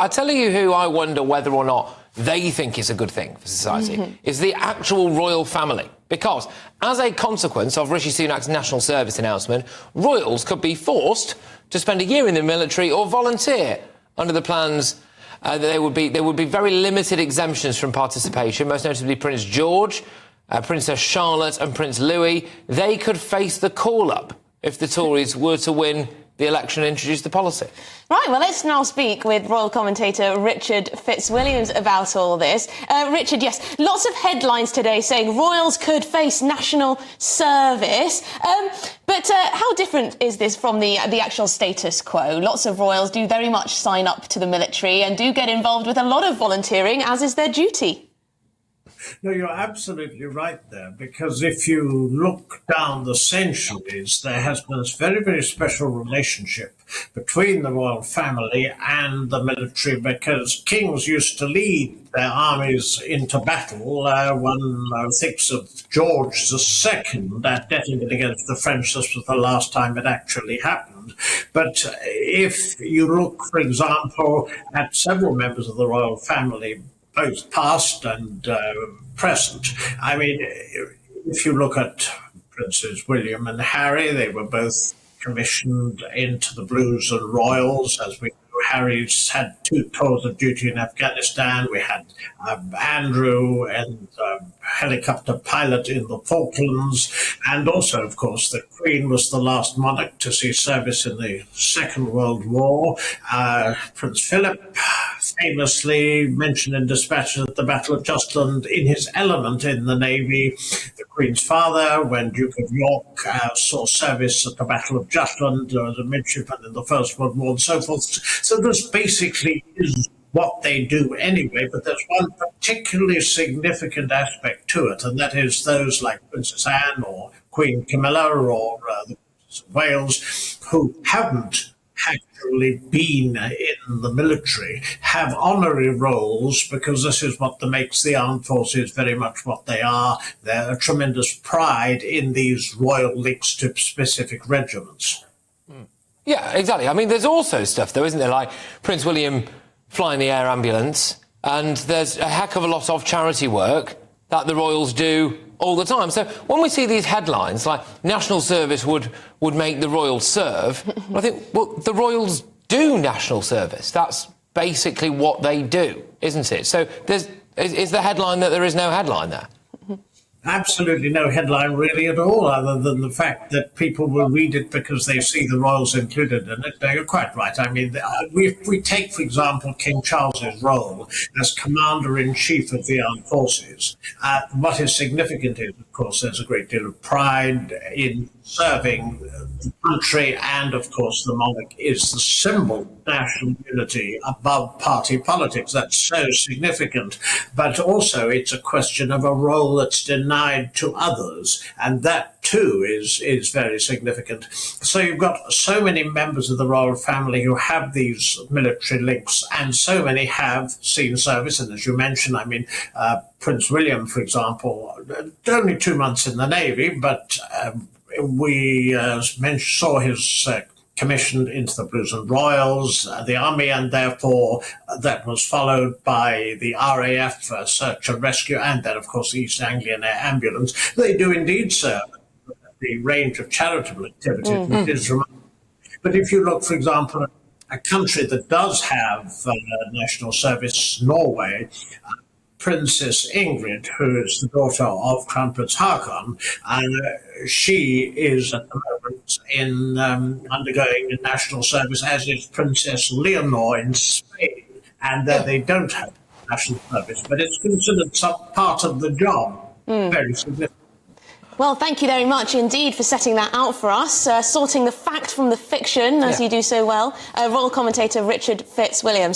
I tell you who I wonder whether or not they think is a good thing for society, is the actual royal family. Because as a consequence of Rishi Sunak's national service announcement, royals could be forced to spend a year in the military or volunteer. Under the plans, there would be very limited exemptions from participation, most notably Prince George, Princess Charlotte and Prince Louis. They could face the call-up if the Tories were to win the election and introduce the policy. Right, well, let's now speak with royal commentator Richard Fitzwilliams about all this. Richard, yes, lots of headlines today saying royals could face national service. But how different is this from the actual status quo? Lots of royals do very much sign up to the military and do get involved with a lot of volunteering, as is their duty. No, you're absolutely right there, because if you look down the centuries, there has been this very, very special relationship between the royal family and the military, because kings used to lead their armies into battle. One thinks of George II declaring it against the French. This was the last time it actually happened. But if you look, for example, at several members of the royal family, both past and present. I mean, if you look at Princes William and Harry, they were both commissioned into the Blues and Royals. As we know, Harry's had 2 tours of duty in Afghanistan. We had Andrew and helicopter pilot in the Falklands. And also, of course, the Queen was the last monarch to see service in the Second World War. Prince Philip famously mentioned in dispatches at the Battle of Jutland in his element in the Navy. The Queen's father, when Duke of York, saw service at the Battle of Jutland as a midshipman in the First World War and so forth. So this basically is what they do anyway, but there's one particularly significant aspect to it, and that is those like Princess Anne or Queen Camilla or the Princess of Wales who haven't actually been in the military have honorary roles, because this is what makes the armed forces very much what they are. There's a tremendous pride in these royal links to specific regiments. Yeah, exactly. I mean, there's also stuff, though, isn't there, like Prince William flying the air ambulance, and there's a heck of a lot of charity work that the royals do all the time. So when we see these headlines, like national service would make the royals serve, I think, well, the royals do national service. That's basically what they do, isn't it? So is the headline that there is no headline there? Absolutely no headline really at all, other than the fact that people will read it because they see the royals included in it. You're quite right. I mean, if we take, for example, King Charles's role as Commander-in-Chief of the Armed Forces, what is significant is, of course, there's a great deal of pride in serving the country, and, of course, the monarch is the symbol of national unity above party politics. That's so significant. But also it's a question of a role that's denied to others, and that too is very significant. So you've got so many members of the royal family who have these military links, and so many have seen service. And as you mentioned, I mean, Prince William, for example, only 2 months in the Navy, but we saw his commissioned into the Blues and Royals, the Army, and therefore that was followed by the RAF Search and Rescue, and then, of course, the East Anglian Air Ambulance. They do indeed serve the range of charitable activities, which is remarkable. But if you look, for example, at a country that does have national service, Norway, Princess Ingrid, who is the daughter of Crown Prince Haakon, she is at the moment in undergoing national service, as is Princess Leonor in Spain, and they don't have national service, but it's considered some part of the job. Very significant. Well, thank you very much indeed for setting that out for us, sorting the fact from the fiction, as you do so well. Royal commentator Richard Fitzwilliams.